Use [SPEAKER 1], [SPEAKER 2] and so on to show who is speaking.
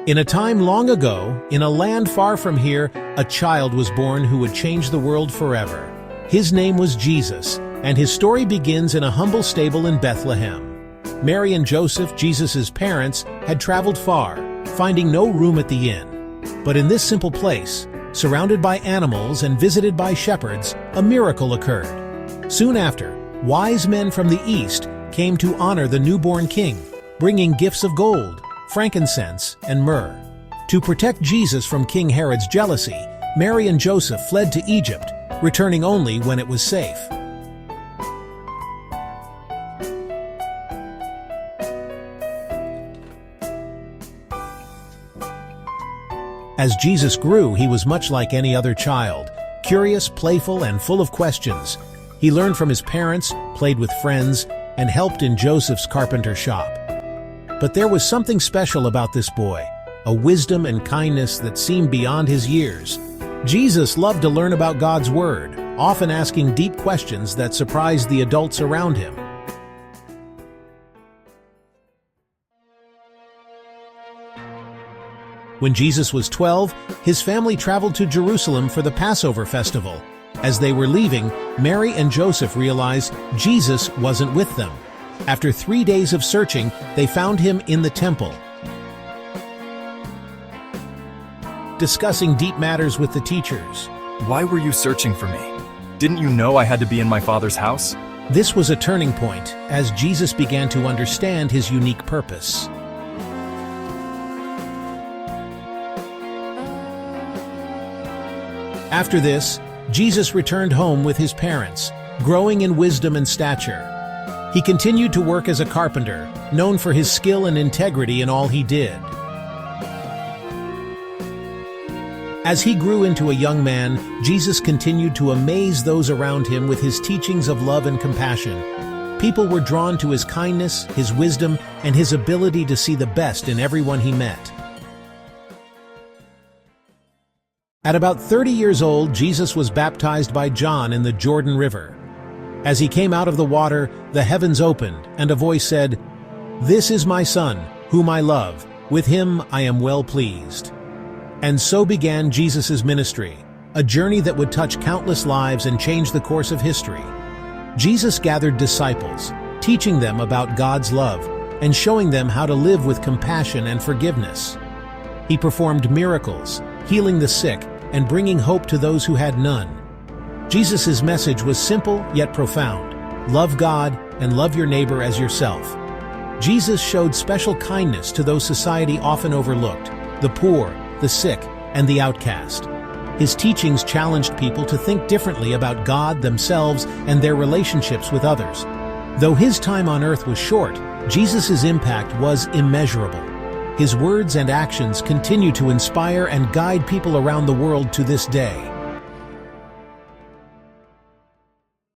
[SPEAKER 1] In a time long ago, in a land far from here, a child was born who would change the world forever. His name was Jesus, and his story begins in a humble stable in Bethlehem. Mary and Joseph, Jesus' parents, had traveled far, finding no room at the inn. But in this simple place, surrounded by animals and visited by shepherds, a miracle occurred. Soon after, wise men from the east came to honor the newborn king, bringing gifts of gold, frankincense, and myrrh. To protect Jesus from King Herod's jealousy, Mary and Joseph fled to Egypt, returning only when it was safe. As Jesus grew, he was much like any other child, curious, playful, and full of questions. He learned from his parents, played with friends, and helped in Joseph's carpenter shop. But there was something special about this boy, a wisdom and kindness that seemed beyond his years. Jesus loved to learn about God's Word, often asking deep questions that surprised the adults around him. When Jesus was 12, his family traveled to Jerusalem for the Passover festival. As they were leaving, Mary and Joseph realized Jesus wasn't with them. After 3 days of searching, they found him in the temple, discussing deep matters with the teachers.
[SPEAKER 2] Why were you searching for me? Didn't you know I had to be in my Father's house?
[SPEAKER 1] This was a turning point, as Jesus began to understand his unique purpose. After this, Jesus returned home with his parents, growing in wisdom and stature. He continued to work as a carpenter, known for his skill and integrity in all he did. As he grew into a young man, Jesus continued to amaze those around him with his teachings of love and compassion. People were drawn to his kindness, his wisdom, and his ability to see the best in everyone he met. At about 30 years old, Jesus was baptized by John in the Jordan River. As he came out of the water, the heavens opened, and a voice said, "This is my Son, whom I love. With him I am well pleased." And so began Jesus' ministry, a journey that would touch countless lives and change the course of history. Jesus gathered disciples, teaching them about God's love and showing them how to live with compassion and forgiveness. He performed miracles, healing the sick and bringing hope to those who had none. Jesus' message was simple yet profound. Love God and love your neighbor as yourself. Jesus showed special kindness to those society often overlooked, the poor, the sick, and the outcast. His teachings challenged people to think differently about God, themselves, and their relationships with others. Though his time on earth was short, Jesus' impact was immeasurable. His words and actions continue to inspire and guide people around the world to this day.